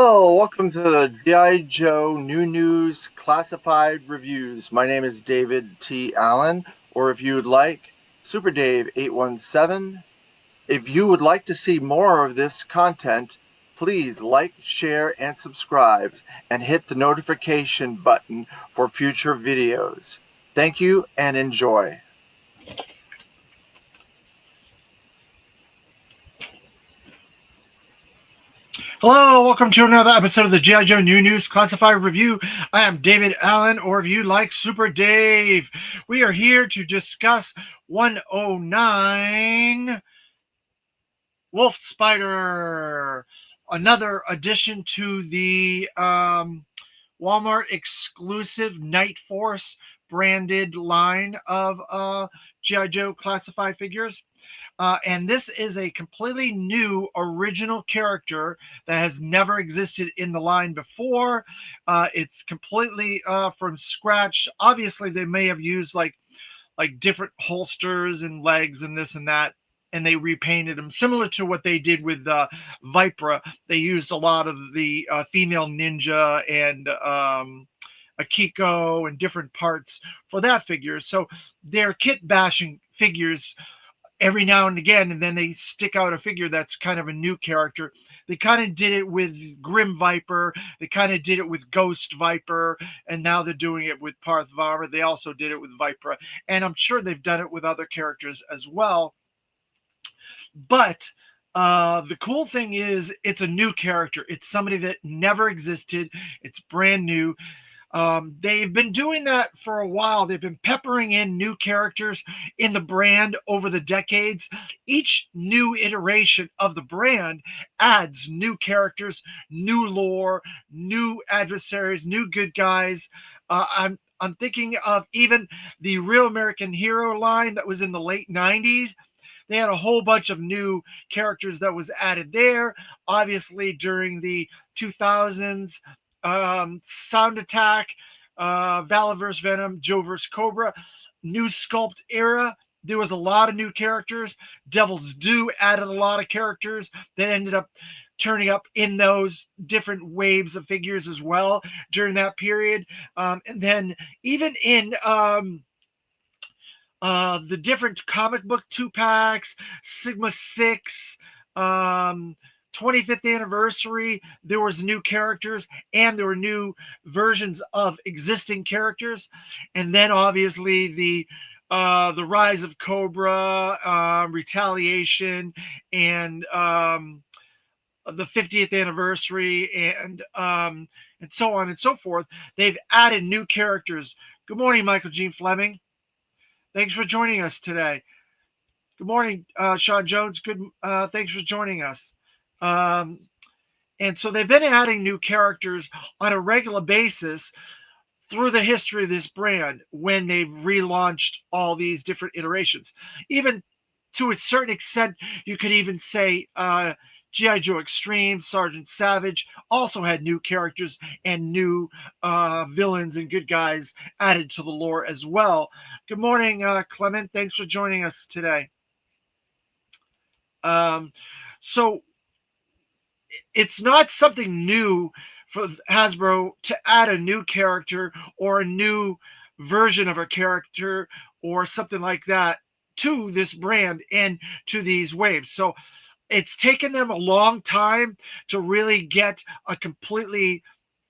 Hello, welcome to the G.I. Joe New News Classified Reviews. My name is David T. Allen, or if you would like, Super Dave 817. If you would like to see more of this content, please like, share, and subscribe, and hit the notification button for future videos. Thank you and enjoy. Hello, welcome to another episode of the G.I. Joe New News Classified Review. I am David Allen, or if you like, Super Dave. We are here to discuss 109 Wolf Spider, another addition to the Walmart exclusive Night Force branded line of G.I. Joe classified figures. And this is a completely new original character that has never existed in the line before. It's completely from scratch. Obviously, they may have used like different holsters and legs and this and that, and they repainted them similar to what they did with Vipra. They used a lot of the female ninja and Akiko and different parts for that figure. So they're kit bashing figures every now and again, and then they stick out a figure that's kind of a new character. They kind of did it with Grim Viper, they kind of did it with Ghost Viper, and now they're doing it with Parth Varma. They also did it with Vipra, and I'm sure they've done it with other characters as well. But the cool thing is it's a new character. It's somebody that never existed. It's brand new. They've been doing that for a while. They've been peppering in new characters in the brand over the decades. Each new iteration of the brand adds new characters, new lore, new adversaries, new good guys. I'm thinking of even the Real American Hero line that was in the late 90s. They had a whole bunch of new characters that was added there. Obviously, during the 2000s, Sound Attack, Valor vs. Venom, Joe vs. Cobra, New Sculpt era. There was a lot of new characters. Devil's Due added a lot of characters that ended up turning up in those different waves of figures as well during that period. And then even in the different comic book 2-packs, Sigma 6, 25th anniversary, there was new characters and there were new versions of existing characters. And then obviously the rise of Cobra, Retaliation, and the 50th anniversary, and so on and so forth. They've added new characters. Good morning, Michael Gene Fleming. Thanks for joining us today. Good morning, Sean Jones. Thanks for joining us. And so they've been adding new characters on a regular basis through the history of this brand when they've relaunched all these different iterations. Even to a certain extent, you could even say G.I. Joe Extreme, Sergeant Savage also had new characters and new villains and good guys added to the lore as well. Good morning, Clement. Thanks for joining us today. So it's not something new for Hasbro to add a new character or a new version of a character or something like that to this brand and to these waves. So it's taken them a long time to really get a completely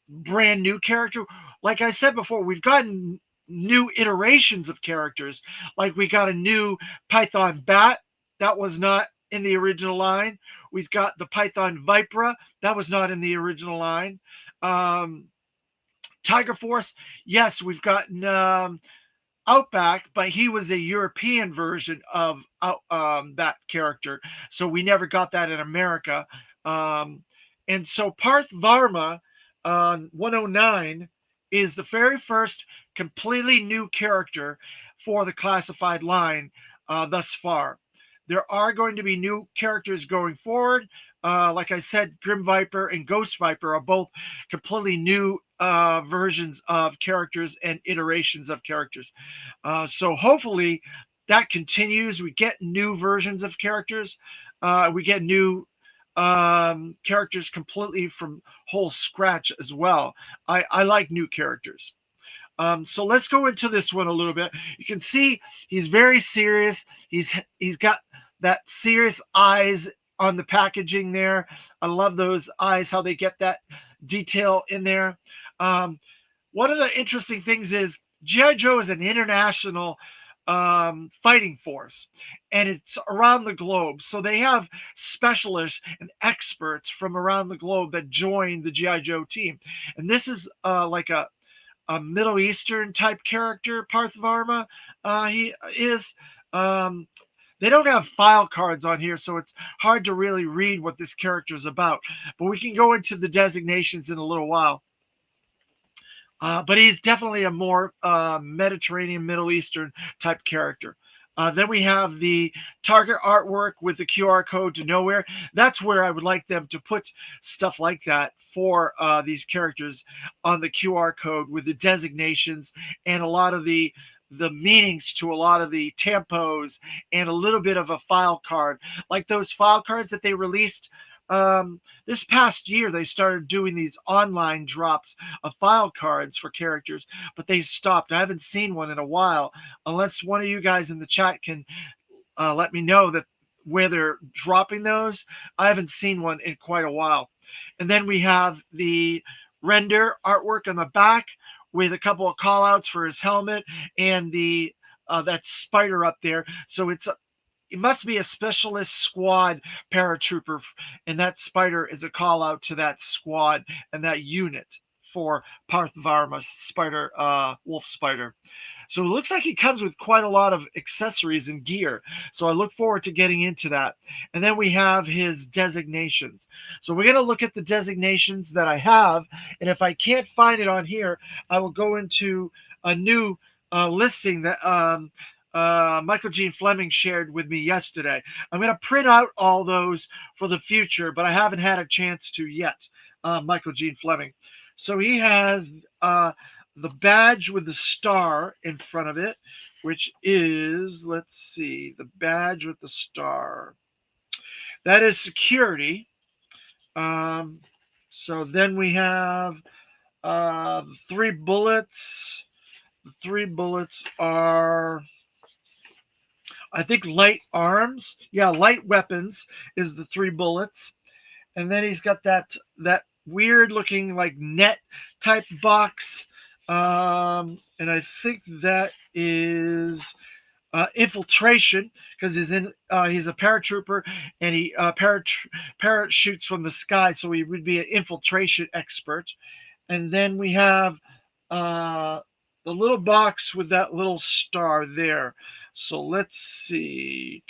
brand new character. Like I said before, we've gotten new iterations of characters. Like we got a new Python Bat that was not in the original line. We've got the Python Vipra that was not in the original line. Tiger Force, yes, we've gotten Outback, but he was a European version of that character, so we never got that in America. And so Parth Varma 109 is the very first completely new character for the classified line thus far. There are going to be new characters going forward. Like I said, Grim Viper and Ghost Viper are both completely new versions of characters and iterations of characters. So hopefully that continues. We get new versions of characters. We get new characters completely from whole scratch as well. I like new characters. So let's go into this one a little bit. You can see he's very serious. He's got that serious eyes on the packaging there. I love those eyes, how they get that detail in there. Um, One of the interesting things is GI Joe is an international fighting force, and it's around the globe. So they have specialists and experts from around the globe that join the GI Joe team, and this is like a Middle Eastern type character. Parth Varma, he is. Um, they don't have file cards on here, so it's hard to really read what this character is about. But we can go into the designations in a little while. But he's definitely a more Mediterranean, Middle Eastern type character. Then we have the target artwork with the QR code to nowhere. That's where I would like them to put stuff like that for these characters on the QR code with the designations and a lot of the meanings to a lot of the tempos and a little bit of a file card, like those file cards that they released this past year. They started doing these online drops of file cards for characters, but they stopped. I haven't seen one in a while, unless one of you guys in the chat can let me know that where they're dropping those. I haven't seen one in quite a while. And then we have the render artwork on the back with a couple of call outs for his helmet and the that spider up there. So it must be a specialist squad paratrooper, and that spider is a call out to that squad and that unit for Parth Varma spider, wolf spider. So it looks like he comes with quite a lot of accessories and gear. So I look forward to getting into that. And then we have his designations. So we're going to look at the designations that I have. And if I can't find it on here, I will go into a new listing that Michael Gene Fleming shared with me yesterday. I'm going to print out all those for the future, but I haven't had a chance to yet. Michael Gene Fleming. So he has the badge with the star in front of it, which is, let's see, the badge with the star. That is security. Um, so then we have the three bullets. The three bullets are, I think, light arms. Yeah, light weapons is the three bullets. And then he's got that weird looking like net type box. And I think that is infiltration, because he's a paratrooper and he parachutes from the sky, so he would be an infiltration expert. And then we have uh, the little box with that little star there. So let's see.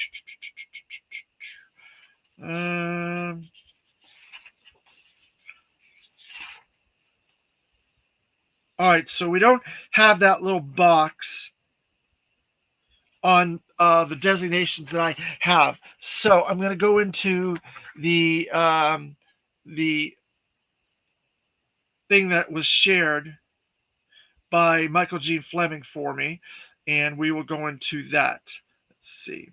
Um, all right, so we don't have that little box on the designations that I have. So I'm going to go into the thing that was shared by Michael Gene Fleming for me, and we will go into that. Let's see.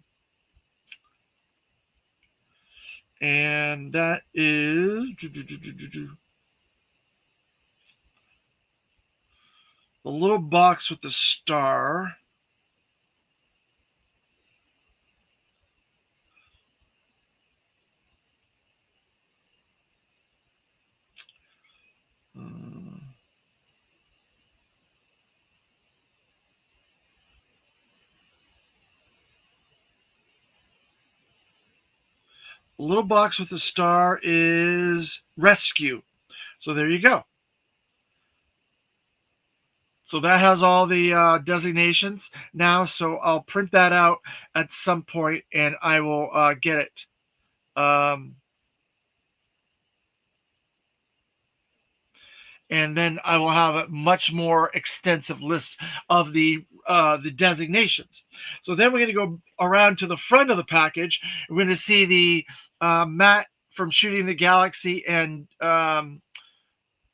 And that is the little box with the star. The little box with the star is rescue. So there you go. So that has all the designations now. So I'll print that out at some point, and I will get it. And then I will have a much more extensive list of the designations. So then we're going to go around to the front of the package. We're going to see the Matt from Shooting the Galaxy and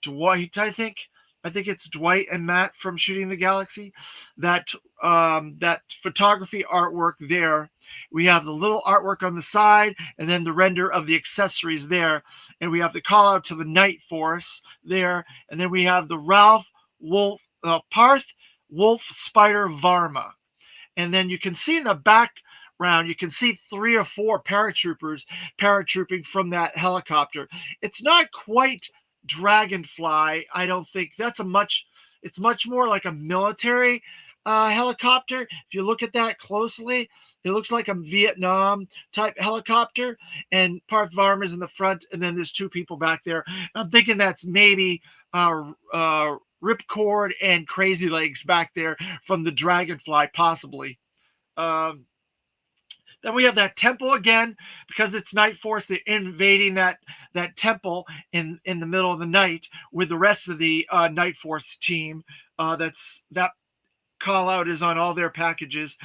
Dwight, I think. I think it's Dwight and Matt from Shooting the Galaxy. That that photography artwork there. We have the little artwork on the side, and then the render of the accessories there, and we have the call out to the Night Force there, and then we have the Ralph Wolf Parth Wolf Spider Varma. And then you can see in the background, you can see 3 or 4 paratroopers paratrooping from that helicopter. It's not quite Dragonfly, I don't think. It's much more like a military helicopter. If you look at that closely, it looks like a Vietnam type helicopter, and Parth Varma is in the front, and then there's 2 people back there. I'm thinking that's maybe Ripcord and Crazy Legs back there from the Dragonfly, possibly. Um, then we have that temple again because it's Night Force. They're invading that temple in the middle of the night with the rest of the Night Force team. That call out is on all their packages.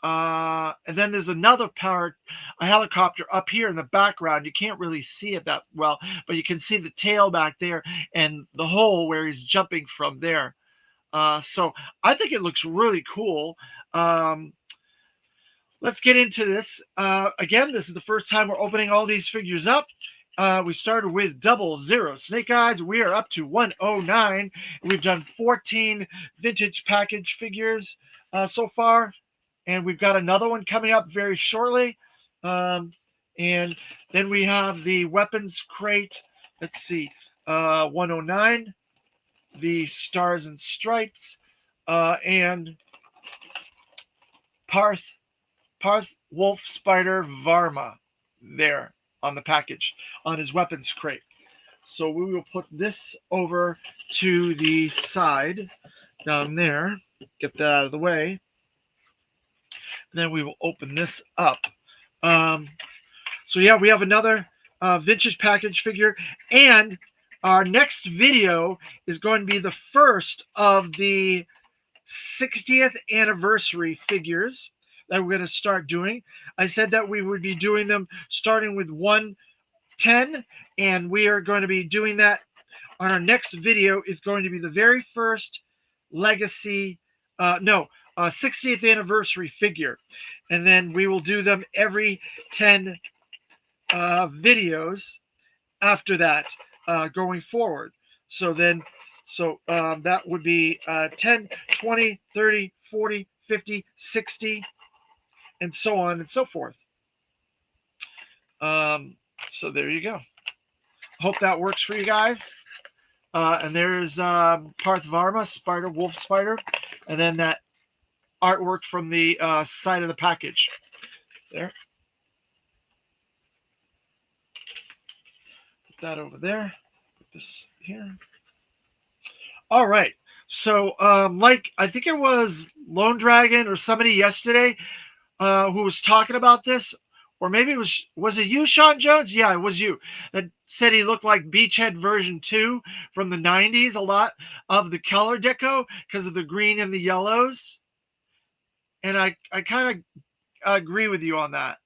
And then there's a helicopter up here in the background. You can't really see it that well, but you can see the tail back there and the hole where he's jumping from there. So I think it looks really cool. Let's get into this. Again, this is the first time we're opening all these figures up. We started with 00 Snake Eyes. We are up to 109. We've done 14 vintage package figures so far. And we've got another one coming up very shortly. And then we have the weapons crate. Let's see. 109. The Stars and Stripes. And Parth Wolf Spider Varma there on the package, on his weapons crate. So we will put this over to the side down there. Get that out of the way. And then we will open this up. So yeah, we have another vintage package figure. And our next video is going to be the first of the 60th anniversary figures that we're going to start doing. I said that we would be doing them starting with 110, and we are going to be doing that on our next video. Is going to be the very first legacy 60th anniversary figure, and then we will do them every 10 videos after that going forward. So that would be 10, 20, 30, 40, 50, 60, and so on and so forth. So there you go. Hope that works for you guys. And there's Parth Varma, Wolf Spider, and then that artwork from the side of the package. There. Put that over there. Put this here. All right. So, like, I think it was Lone Dragon or somebody yesterday who was talking about this, or maybe it was it you, Sean Jones? Yeah, it was you that said he looked like Beachhead version 2 from the 90s. A lot of the color deco because of the green and the yellows. And I kind of agree with you on that.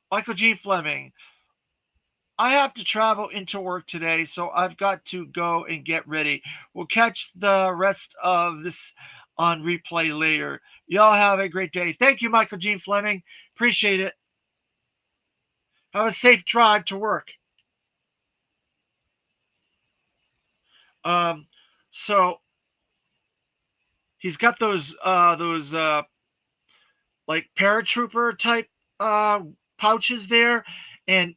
Michael Gene Fleming. I have to travel into work today, so I've got to go and get ready. We'll catch the rest of this on replay later. Y'all have a great day. Thank you, Michael Gene Fleming. Appreciate it. Have a safe drive to work. So he's got those like paratrooper type pouches there, and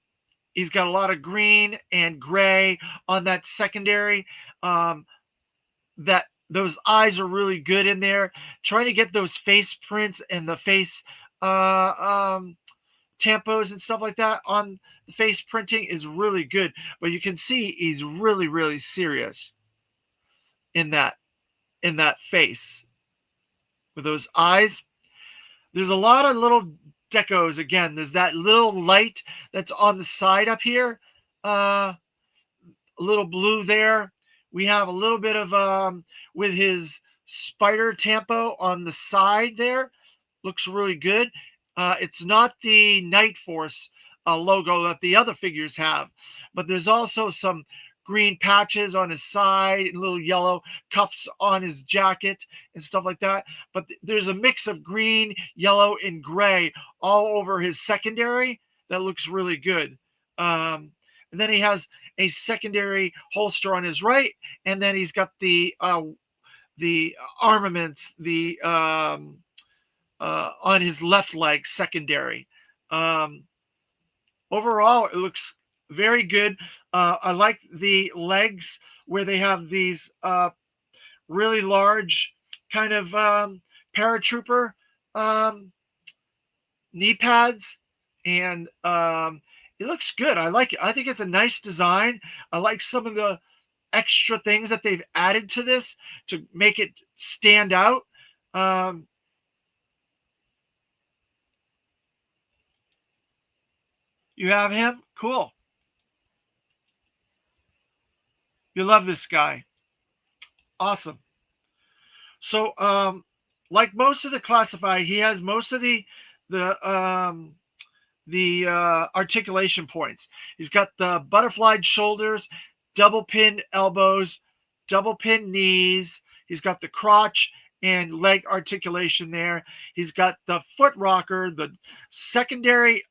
he's got a lot of green and gray on that secondary. That those eyes are really good in there. Trying to get those face prints and the face tampos and stuff like that on the face printing is really good. But you can see he's really, really serious in that face with those eyes. There's a lot of little decos. Again, there's that little light that's on the side up here, a little blue there. We have a little bit of with his spider tampo on the side there. Looks really good. It's not the Night Force logo that the other figures have, but there's also some green patches on his side and little yellow cuffs on his jacket and stuff like that. But there's a mix of green, yellow, and gray all over his secondary that looks really good. And then he has a secondary holster on his right, and then he's got the armaments on his left leg secondary. Um, Overall, it looks very good. I like the legs where they have these really large kind of paratrooper um, knee pads, and it looks good. I like it. I think it's a nice design. I like some of the extra things that they've added to this to make it stand out. Um, you have him? Cool. You love this guy. Awesome. So, like most of the classified, he has most of the articulation points. He's got the butterflied shoulders, double pin elbows, double pin knees. He's got the crotch and leg articulation there. He's got the foot rocker, the secondary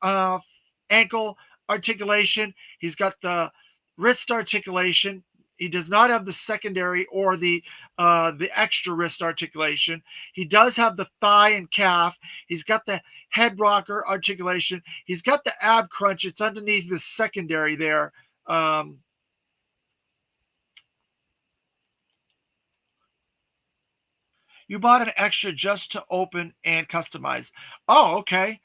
ankle articulation. He's got the wrist articulation. He does not have the secondary or the extra wrist articulation. He does have the thigh and calf. He's got the head rocker articulation. He's got the ab crunch. It's underneath the secondary there. You bought an extra just to open and customize. Oh, okay.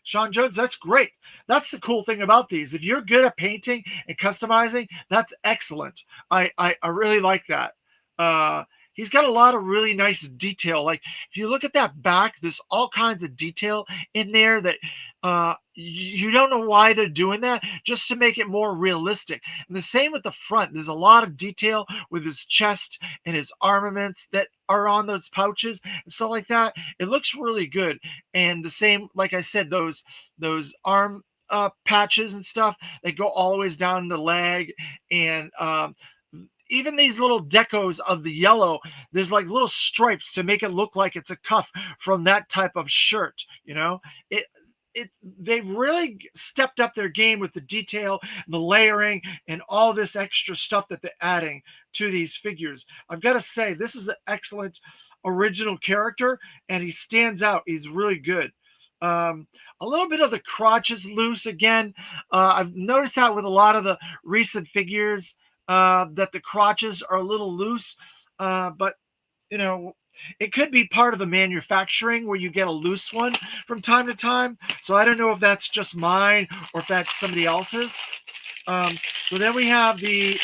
Sean Jones, that's great. That's the cool thing about these. If you're good at painting and customizing, that's excellent. I really like that. He's got a lot of really nice detail. Like if you look at that back, there's all kinds of detail in there that you don't know why they're doing that, just to make it more realistic. And the same with the front. There's a lot of detail with his chest and his armaments that are on those pouches and stuff like that. It looks really good. And the same, like I said, those arm patches and stuff that go all the ways down the leg, and even these little decos of the yellow, there's like little stripes to make it look like it's a cuff from that type of shirt. It they've really stepped up their game with the detail, the layering, and all this extra stuff that they're adding to these figures. I've got to say, this is an excellent original character, and he stands out. He's really good. A little bit of the crotch is loose again. I've noticed that with a lot of the recent figures, that the crotches are a little loose, but you know, it could be part of the manufacturing where you get a loose one from time to time. So I don't know if that's just mine or if that's somebody else's. So then we have the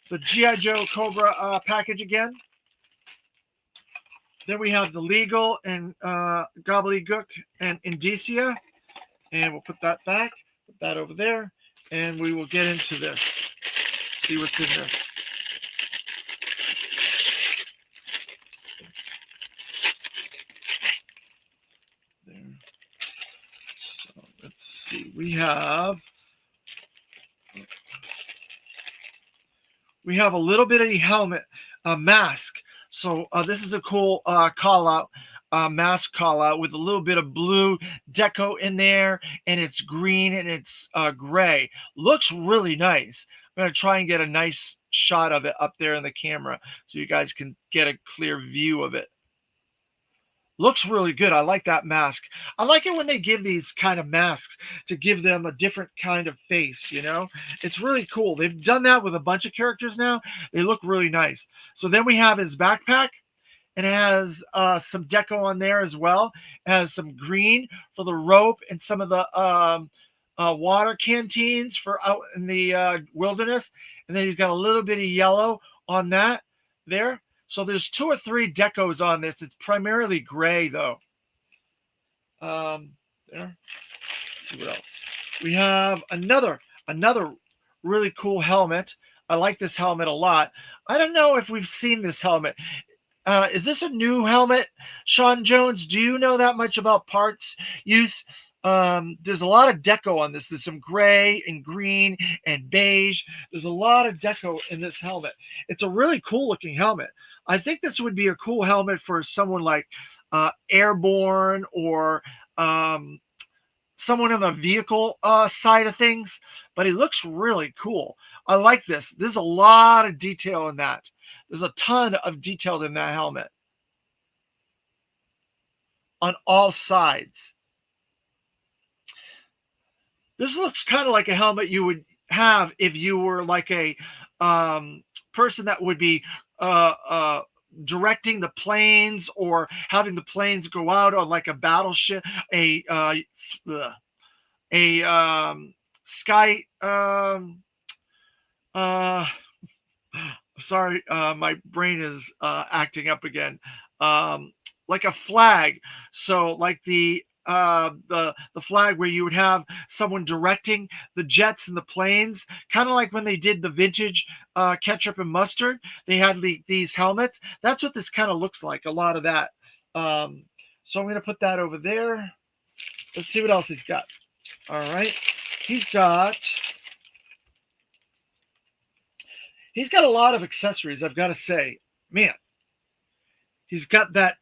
GI Joe Cobra package again. Then we have the legal and gobbledygook and indicia, and we'll put that back, put that over there, and we will get into this. See what's in this. There. So let's see. We have a little bit of a helmet, a mask. So this is a cool call out, mask call out with a little bit of blue deco in there, and it's green and it's gray. Looks really nice. I'm going to try and get a nice shot of it up there in the camera so you guys can get a clear view of it. Looks really good. I like that mask. I like it when they give these kind of masks to give them a different kind of face, It's really cool. They've done that with a bunch of characters now. They look really nice. So then we have his backpack, and it has some deco on there as well. It has some green for the rope and some of the water canteens for out in the wilderness. And then he's got a little bit of yellow on that there. So there's 2 or 3 decos on this. It's primarily gray though. There. Let's see what else. We have another really cool helmet. I like this helmet a lot. I don't know if we've seen this helmet. Is this a new helmet, Sean Jones? Do you know that much about parts use? There's a lot of deco on this. There's some gray and green and beige. There's a lot of deco in this helmet. It's a really cool looking helmet. I think this would be a cool helmet for someone like airborne or um, someone on the vehicle side of things. But it looks really cool. I like this. There's a lot of detail in that. There's a ton of detail in that helmet on all sides. This looks kind of like a helmet you would have if you were like a person that would be uh, uh, directing the planes or having the planes go out on like a battleship, a sky. Uh, Sorry, my brain is acting up again. Um, like a flag. So like the flag where you would have someone directing the jets and the planes, kind of like when they did the vintage ketchup and mustard. They had these helmets. That's what this kind of looks like. A lot of that. Um, so I'm gonna put that over there. Let's see what else he's got. All right, he's got he's got a lot of accessories. I've got to say, man, he's got that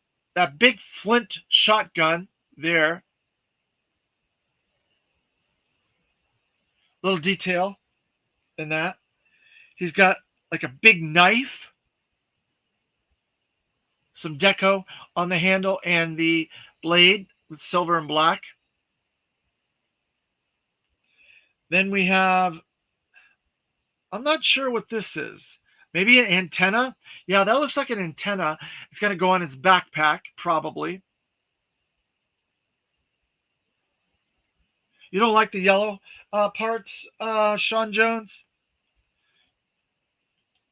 big flint shotgun there. Little detail in that. He's got like a big knife, some deco on the handle and the blade with silver and black. Then we have, I'm not sure what this is. Maybe an antenna. Yeah, that looks like an antenna. It's going to go on his backpack, probably. You don't like the yellow parts, Sean Jones?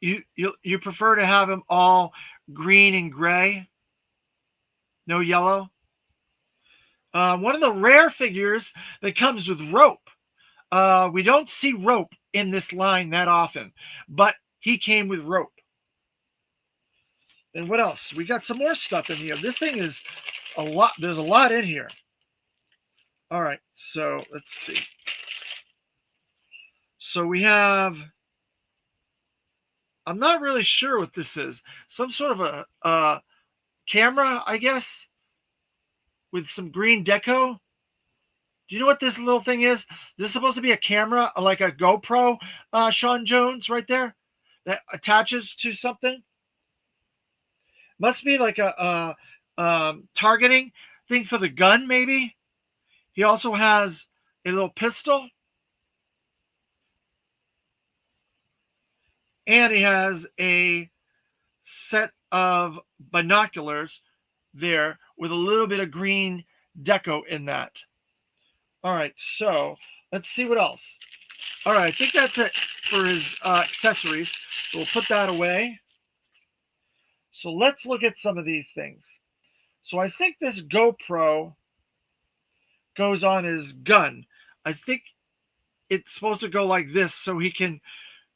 You prefer to have them all green and gray, no yellow. One of the rare figures that comes with rope. We don't see rope in this line that often, but he came with rope. And what else? We got some more stuff in here. This thing is a lot. There's a lot in here. All right, so let's see. So we have, I'm not really sure what this is. Some sort of a camera, I guess, with some green deco. Do you know what this little thing is? This is supposed to be a camera, like a GoPro, Sean Jones, right there, that attaches to something. Must be like a targeting thing for the gun, maybe. He also has a little pistol. And he has a set of binoculars there with a little bit of green deco in that. All right, so let's see what else. All right, I think that's it for his accessories. So we'll put that away. So let's look at some of these things. So I think this GoPro goes on his gun. I think it's supposed to go like this so he can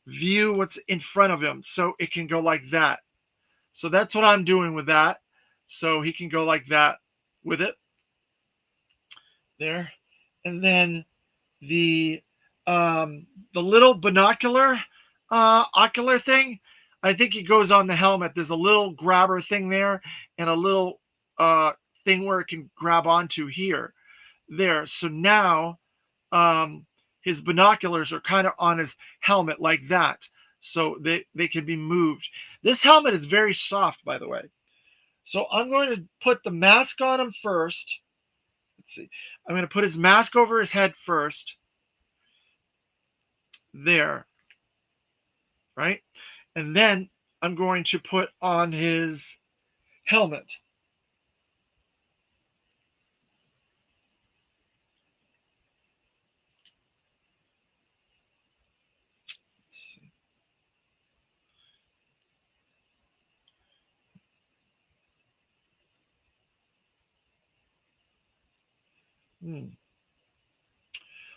view what's in front of him. So it can go like that. So that's what I'm doing with that. So he can go like that with it. There. And then the little binocular ocular thing, I think it goes on the helmet. There's a little grabber thing there and a little thing where it can grab onto here. There. So now his binoculars are kind of on his helmet like that. So they can be moved. This helmet is very soft, by the way. So I'm going to put the mask on him first. Let's see. I'm going to put his mask over his head first. There. Right? And then I'm going to put on his helmet. Let's see.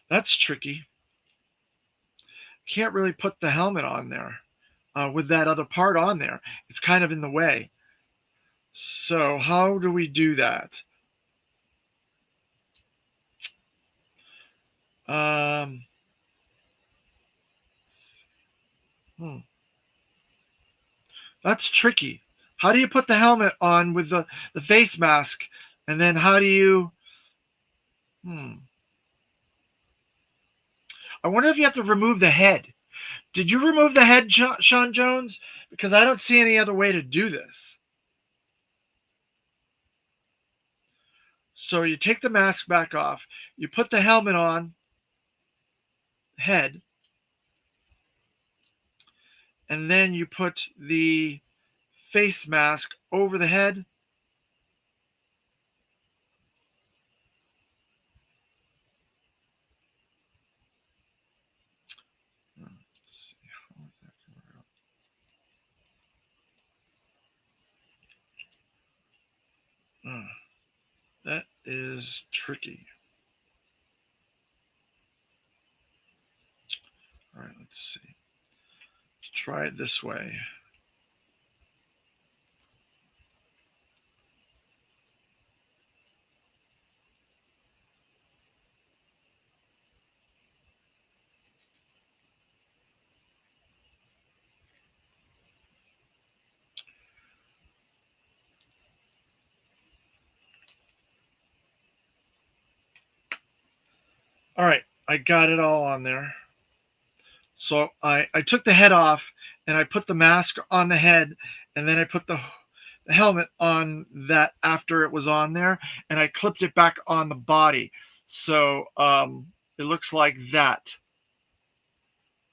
That's tricky. Can't really put the helmet on there with that other part on there. It's kind of in the way. So how do we do that? Um, hmm, that's tricky. How do you put the helmet on with the face mask? And then how do you. Hmm. I wonder if you have to remove the head. Did you remove the head, Sean Jones? Because I don't see any other way to do this. So you take the mask back off, you put the helmet on, head, and then you put the face mask over the head. That is tricky. All right, let's see. Let's try it this way. All right, I got it all on there. So I took the head off and I put the mask on the head, and then I put the helmet on that after it was on there, and I clipped it back on the body. So it looks like that.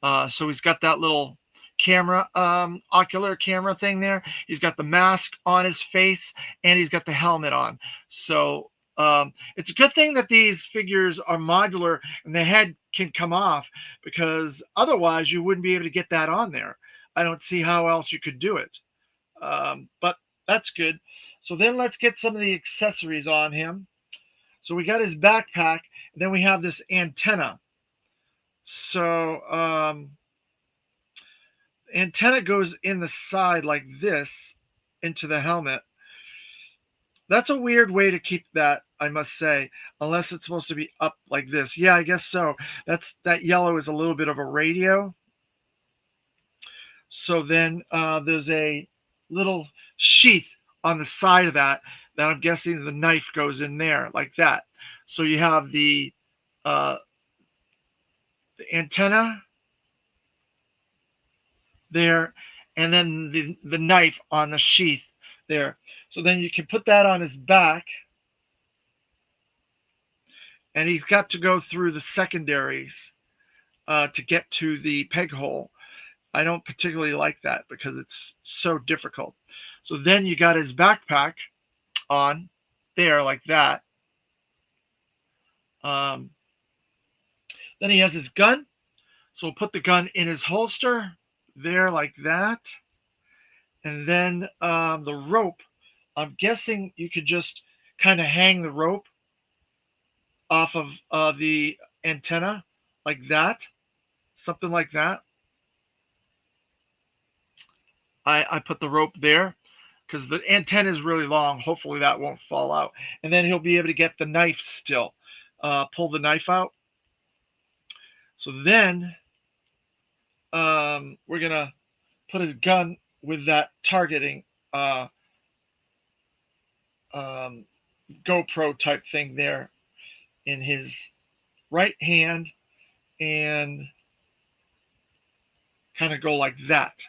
So he's got that little camera, ocular camera thing there. He's got the mask on his face, and he's got the helmet on. So it's a good thing that these figures are modular and the head can come off, because otherwise you wouldn't be able to get that on there. I don't see how else you could do it. But that's good. So then let's get some of the accessories on him. So we got his backpack, and then we have this antenna. So antenna goes in the side like this into the helmet. That's a weird way to keep that, I must say, unless it's supposed to be up like this. Yeah, I guess so. That yellow is a little bit of a radio. So then there's a little sheath on the side of that I'm guessing the knife goes in there like that. So you have uh, the antenna there, and then the knife on the sheath there. So then you can put that on his back, and he's got to go through the secondaries to get to the peg hole. I don't particularly like that because it's so difficult. So then you got his backpack on there like that. Um, then he has his gun. So we'll put the gun in his holster there like that. And then the rope, I'm guessing you could just kind of hang the rope off of the antenna like that, something like that. I put the rope there because the antenna is really long. Hopefully that won't fall out. And then he'll be able to get the knife still, pull the knife out. So then we're going to put his gun with that targeting um, GoPro type thing there in his right hand, and kind of go like that.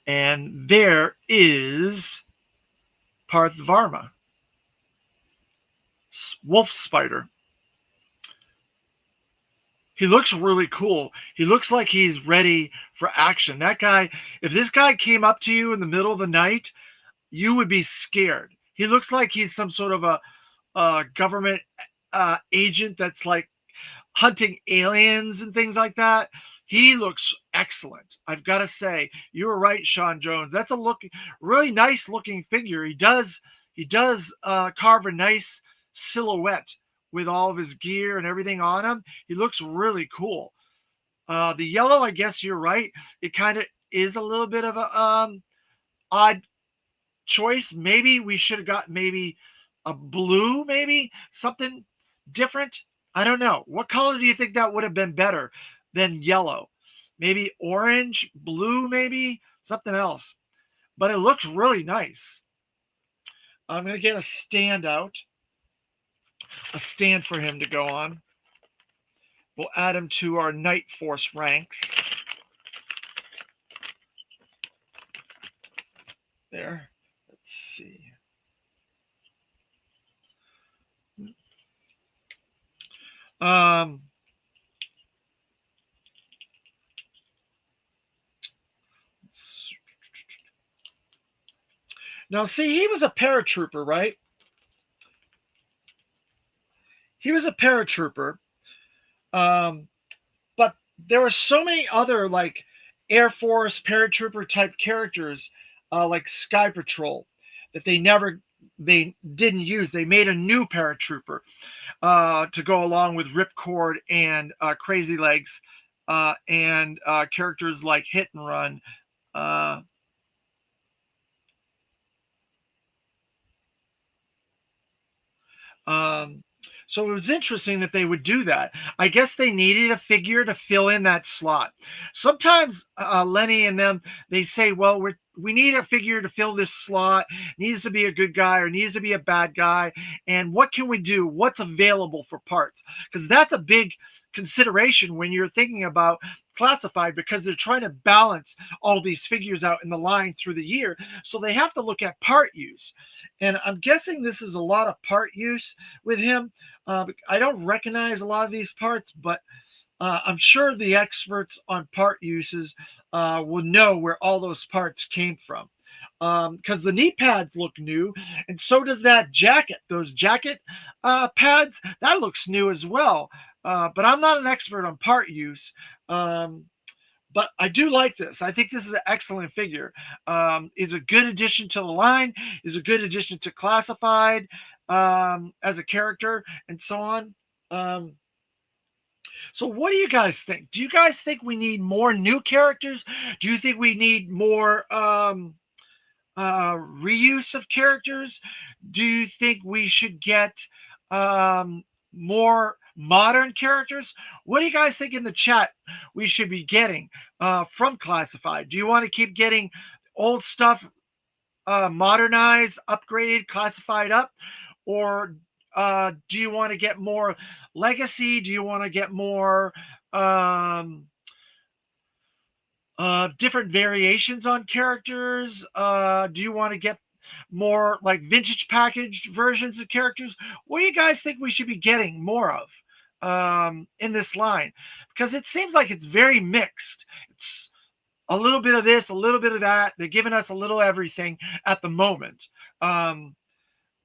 And there is Parth Varma, wolf spider. He looks really cool. He looks like he's ready for action. That guy, if this guy came up to you in the middle of the night, you would be scared. He looks like he's some sort of a government agent that's like hunting aliens and things like that. He looks excellent. I've got to say, you were right, Sean Jones. That's a really nice looking figure. He does carve a nice silhouette with all of his gear and everything on him. He looks really cool. The yellow, I guess you're right. It kind of is a little bit of a odd choice. Maybe we should have got maybe a blue, maybe something different. I don't know. What color do you think that would have been better than yellow? Maybe orange, blue, maybe something else. But it looks really nice. I'm going to get a stand out, a stand for him to go on. We'll add him to our Night Force ranks. There. Let's see. Um, Now, see, he was a paratrooper, right? He was a paratrooper. Um, but there were so many other like Air Force paratrooper type characters, like Sky Patrol, that they didn't use. They made a new paratrooper to go along with Ripcord and Crazy Legs, and characters like Hit and Run. Uh, Um, so it was interesting that they would do that. I guess they needed a figure to fill in that slot. Sometimes Lenny and them, they say, well, we need a figure to fill this slot. Needs to be a good guy or needs to be a bad guy. And what can we do? What's available for parts? Because that's a big consideration when you're thinking about classified, because they're trying to balance all these figures out in the line through the year. So they have to look at part use. And I'm guessing this is a lot of part use with him. I don't recognize a lot of these parts, but I'm sure the experts on part uses will know where all those parts came from. Because the knee pads look new, and so does that jacket. Those jacket pads, that looks new as well. But I'm not an expert on part use. But I do like this. I think this is an excellent figure. It's a good addition to the line. Is a good addition to Classified as a character and so on. So what do you guys think? Do you guys think we need more new characters? Do you think we need more reuse of characters? Do you think we should get more modern characters? What do you guys think in the chat we should be getting from Classified? Do you want to keep getting old stuff modernized, upgraded, classified up? Or do you want to get more legacy? Do you want to get more different variations on characters? Do you want to get more like vintage packaged versions of characters? What do you guys think we should be getting more of in this line? Because it seems like it's very mixed. It's a little bit of this, a little bit of that. They're giving us a little everything at the moment.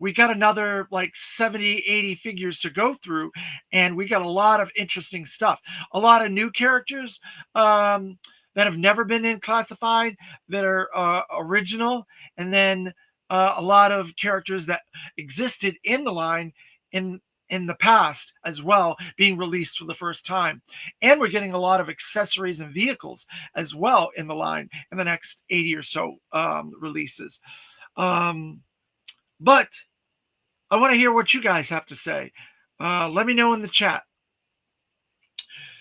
We got another like 70, 80 figures to go through, and we got a lot of interesting stuff. A lot of new characters that have never been in Classified that are original, and then a lot of characters that existed in the line in the past as well, being released for the first time. And we're getting a lot of accessories and vehicles as well in the line in the next 80 or so releases. But I want to hear what you guys have to say. Let me know in the chat.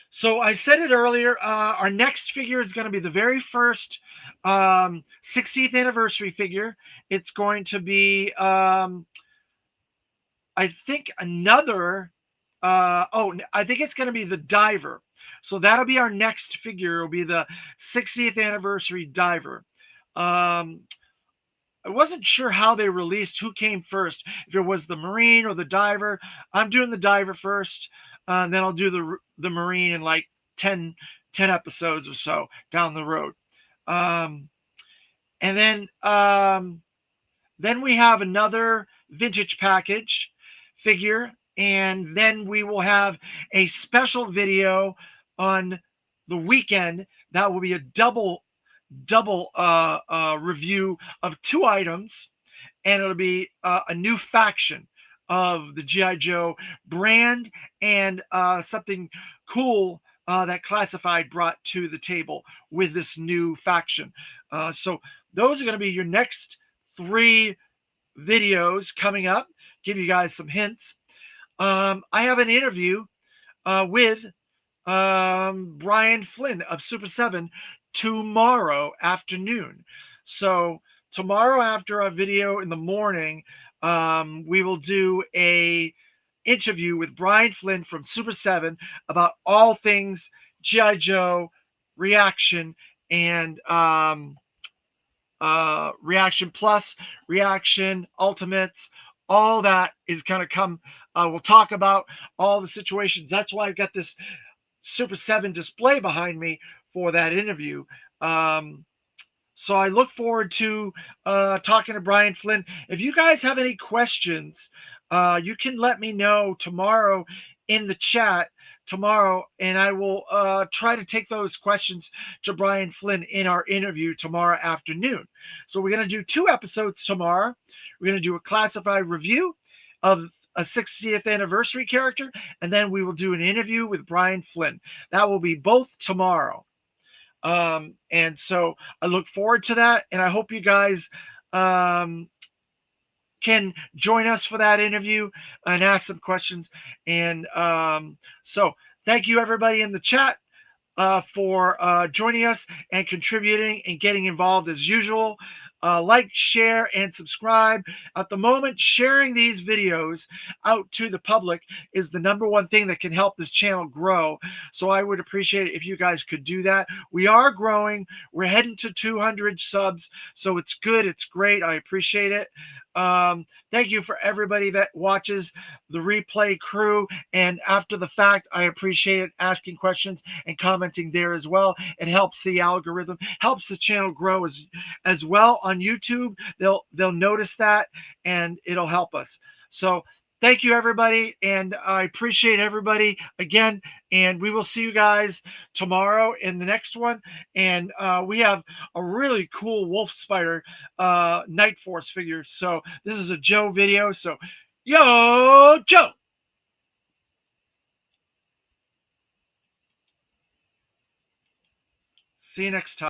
So I said it earlier, our next figure is going to be the very first 60th anniversary figure. It's going to be, I think, another, I think it's going to be the Diver. So that'll be our next figure. It'll be the 60th anniversary Diver. I wasn't sure how they released, who came first, if it was the Marine or the Diver. I'm doing the Diver first, and then I'll do the Marine in like 10 episodes or so down the road. And then we have another vintage package figure, and then we will have a special video on the weekend that will be a double review of 2 items, and it'll be a new faction of the GI Joe brand, and something cool that Classified brought to the table with this new faction. So those are going to be your next 3 videos coming up. give you guys some hints. I have an interview with Brian Flynn of Super 7 tomorrow afternoon. So tomorrow after our video in the morning, we will do a interview with Brian Flynn from Super 7 about all things G.I. Joe, reaction, and reaction plus, reaction, ultimates, all that is going to come. We'll talk about all the situations. That's why I've got this Super 7 display behind me for that interview. So I look forward to talking to Brian Flynn. If you guys have any questions, you can let me know tomorrow in the chat tomorrow, and I will try to take those questions to Brian Flynn in our interview tomorrow afternoon. So we're going to do 2 episodes tomorrow. We're going to do a classified review of a 60th anniversary character, and then we will do an interview with Brian Flynn. That will be both tomorrow. And so I look forward to that, and I hope you guys can join us for that interview and ask some questions. And so thank you everybody in the chat for joining us and contributing and getting involved as usual. Like, share, and subscribe. At the moment, sharing these videos out to the public is the number one thing that can help this channel grow. So I would appreciate it if you guys could do that. We are growing. We're heading to 200 subs. So it's good. It's great. I appreciate it. Thank you for everybody that watches the replay crew. And after the fact, I appreciate it asking questions and commenting there as well. It helps the algorithm, helps the channel grow as well on YouTube. They'll notice that, and it'll help us. So thank you everybody, and I appreciate everybody again, and we will see you guys tomorrow in the next one. And we have a really cool wolf spider Night Force figure. So this is a Joe video, so yo Joe. See you next time.